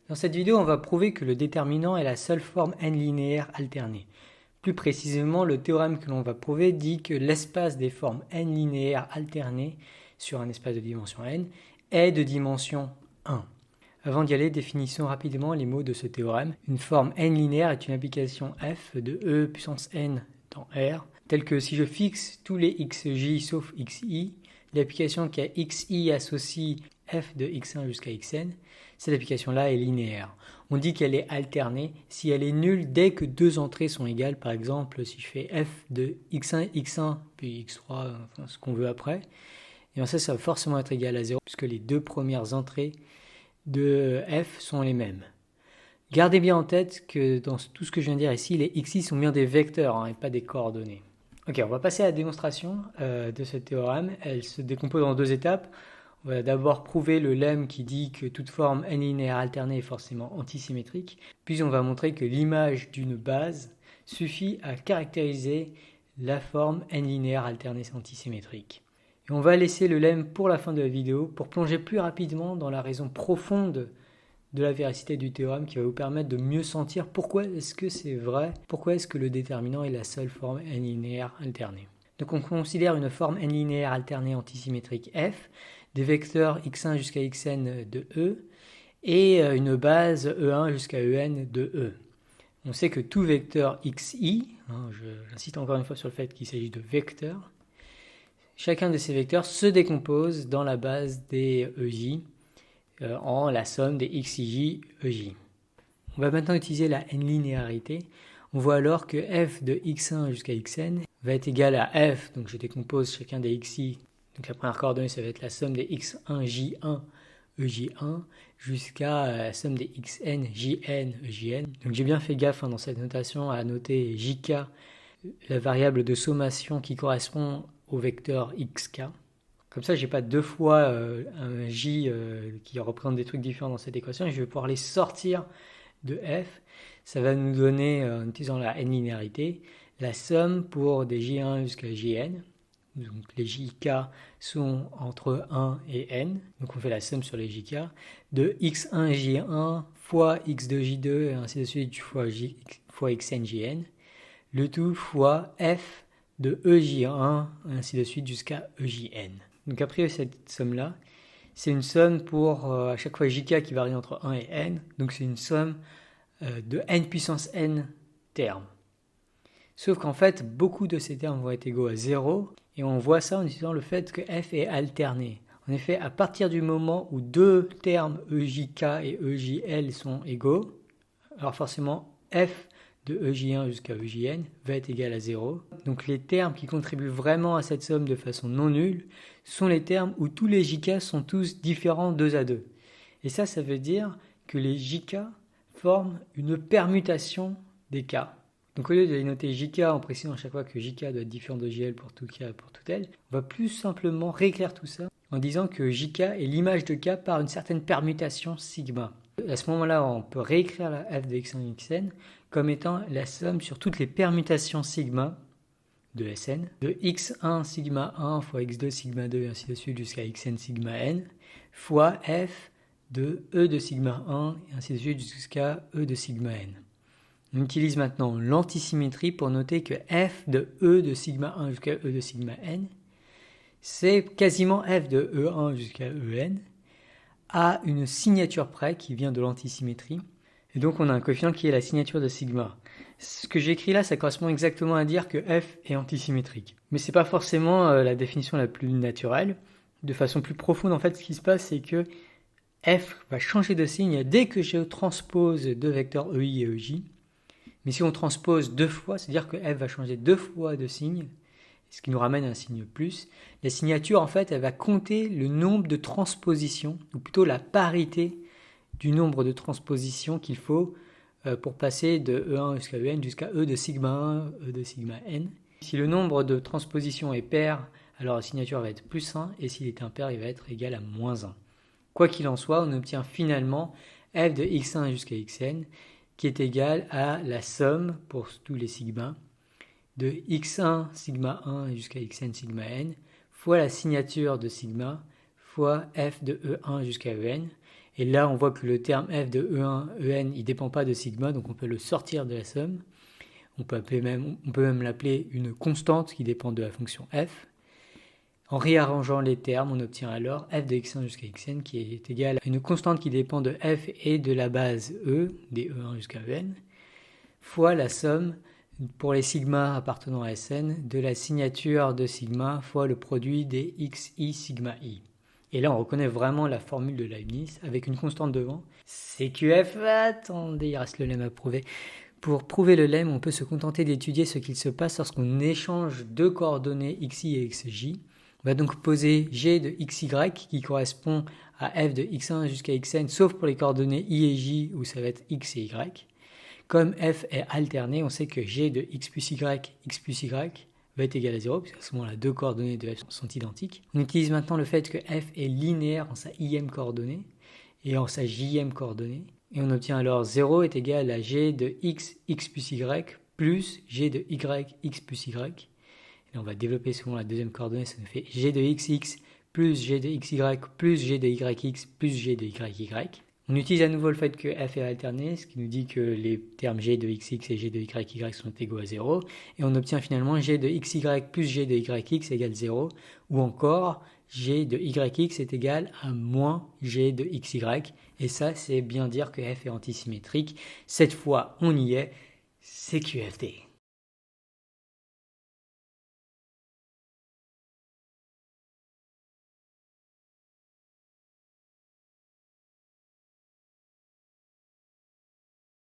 Dans cette vidéo, on va prouver que le déterminant est la seule forme n linéaire alternée. Plus précisément, le théorème que l'on va prouver dit que l'espace des formes n linéaires alternées sur un espace de dimension n est de dimension 1. Avant d'y aller, définissons rapidement les mots de ce théorème. Une forme n linéaire est une application f de e puissance n dans R, telle que si je fixe tous les xj sauf xi, l'application qui a xi associe f de x1 jusqu'à xn, cette application-là est linéaire. On dit qu'elle est alternée si elle est nulle dès que deux entrées sont égales. Par exemple, si je fais f de x1, x1, puis x3, enfin, ce qu'on veut après, et bien ça va forcément être égal à 0, puisque les deux premières entrées de f sont les mêmes. Gardez bien en tête que dans tout ce que je viens de dire ici, les xi sont bien des vecteurs et pas des coordonnées. Ok, on va passer à la démonstration de ce théorème. Elle se décompose en deux étapes. On va d'abord prouver le lemme qui dit que toute forme n linéaire alternée est forcément antisymétrique. Puis on va montrer que l'image d'une base suffit à caractériser la forme n linéaire alternée antisymétrique. Et on va laisser le lemme pour la fin de la vidéo pour plonger plus rapidement dans la raison profonde de la véracité du théorème qui va vous permettre de mieux sentir pourquoi est-ce que c'est vrai, pourquoi est-ce que le déterminant est la seule forme n linéaire alternée. Donc on considère une forme n linéaire alternée antisymétrique f, des vecteurs x1 jusqu'à xn de E et une base E1 jusqu'à En de E. On sait que tout vecteur xi, j'insiste encore une fois sur le fait qu'il s'agit de vecteurs, chacun de ces vecteurs se décompose dans la base des EJ en la somme des xij, EJ. On va maintenant utiliser la n-linéarité. On voit alors que f de x1 jusqu'à xn va être égal à f, donc je décompose chacun des xi. Donc la première coordonnée, ça va être la somme des x1j1, ej1, jusqu'à la somme des xn,jn, ejn. Donc j'ai bien fait gaffe dans cette notation à noter jk, la variable de sommation qui correspond au vecteur xk. Comme ça, j'ai pas deux fois un j qui représente des trucs différents dans cette équation. Et je vais pouvoir les sortir de f. Ça va nous donner, en utilisant la n-linéarité, la somme pour des j1 jusqu'à jn. Donc les jk sont entre 1 et n, donc on fait la somme sur les jk, de x1j1 fois x2j2 et ainsi de suite fois xnjn, le tout fois f de ej1 et ainsi de suite jusqu'à ejn. Donc après cette somme-là, c'est une somme pour à chaque fois jk qui varie entre 1 et n, donc c'est une somme de n puissance n termes. Sauf qu'en fait, beaucoup de ces termes vont être égaux à 0, et on voit ça en utilisant le fait que f est alterné. En effet, à partir du moment où deux termes ejk et ejl sont égaux, alors forcément f de ej1 jusqu'à ejn va être égal à 0. Donc les termes qui contribuent vraiment à cette somme de façon non nulle sont les termes où tous les jk sont tous différents 2 à 2. Et ça veut dire que les jk forment une permutation des k. Donc au lieu de noter jk en précisant à chaque fois que jk doit être différent de jl pour tout k pour tout l, on va plus simplement réécrire tout ça en disant que jk est l'image de k par une certaine permutation sigma. À ce moment-là, on peut réécrire la f de x1 et xn comme étant la somme sur toutes les permutations sigma de Sn, de x1 sigma 1 fois x2 sigma 2 et ainsi de suite jusqu'à xn sigma n, fois f de e de sigma 1 et ainsi de suite jusqu'à e de sigma n. On utilise maintenant l'antisymétrie pour noter que f de e de sigma 1 jusqu'à e de sigma n, c'est quasiment f de e1 jusqu'à en, à une signature près qui vient de l'antisymétrie. Et donc on a un coefficient qui est la signature de sigma. Ce que j'écris là, ça correspond exactement à dire que f est antisymétrique. Mais c'est pas forcément la définition la plus naturelle. De façon plus profonde, en fait, ce qui se passe, c'est que f va changer de signe dès que je transpose deux vecteurs ei et ej. Mais si on transpose deux fois, c'est-à-dire que f va changer deux fois de signe, ce qui nous ramène à un signe plus, la signature, en fait, elle va compter le nombre de transpositions, ou plutôt la parité du nombre de transpositions qu'il faut pour passer de E1 jusqu'à En jusqu'à E de sigma 1, E de sigma n. Si le nombre de transpositions est pair, alors la signature va être plus 1, et s'il est impair, il va être égal à moins 1. Quoi qu'il en soit, on obtient finalement f de x1 jusqu'à xn, qui est égal à la somme, pour tous les sigma, de x1 sigma 1 jusqu'à xn sigma n, fois la signature de sigma, fois f de E1 jusqu'à En. Et là, on voit que le terme f de E1, En, il ne dépend pas de sigma, donc on peut le sortir de la somme. On peut même l'appeler une constante qui dépend de la fonction f. En réarrangeant les termes, on obtient alors f de x1 jusqu'à xn qui est égal à une constante qui dépend de f et de la base E, des E1 jusqu'à En, fois la somme pour les sigma appartenant à Sn de la signature de sigma fois le produit des xi sigma i. Et là, on reconnaît vraiment la formule de Leibniz avec une constante devant. CQF, attendez, il reste le lemme à prouver. Pour prouver le lemme, on peut se contenter d'étudier ce qu'il se passe lorsqu'on échange deux coordonnées xi et xj. On va donc poser g de xy qui correspond à f de x1 jusqu'à xn, sauf pour les coordonnées i et j où ça va être x et y. Comme f est alterné, on sait que g de x plus y va être égal à 0, puisqu'à ce moment-là, deux coordonnées de f sont identiques. On utilise maintenant le fait que f est linéaire en sa i'ème coordonnée et en sa j'ème coordonnée. Et on obtient alors 0 est égal à g de x plus y, plus g de y, x plus y. Et on va développer selon la deuxième coordonnée, ça nous fait g de x plus g de xy, plus g de yx, plus g de yy. On utilise à nouveau le fait que f est alterné, ce qui nous dit que les termes g de xx et g de yy sont égaux à 0. Et on obtient finalement g de xy plus g de yx égale 0. Ou encore, g de yx est égal à moins g de xy. Et ça, c'est bien dire que f est antisymétrique. Cette fois, on y est, c'est QFD.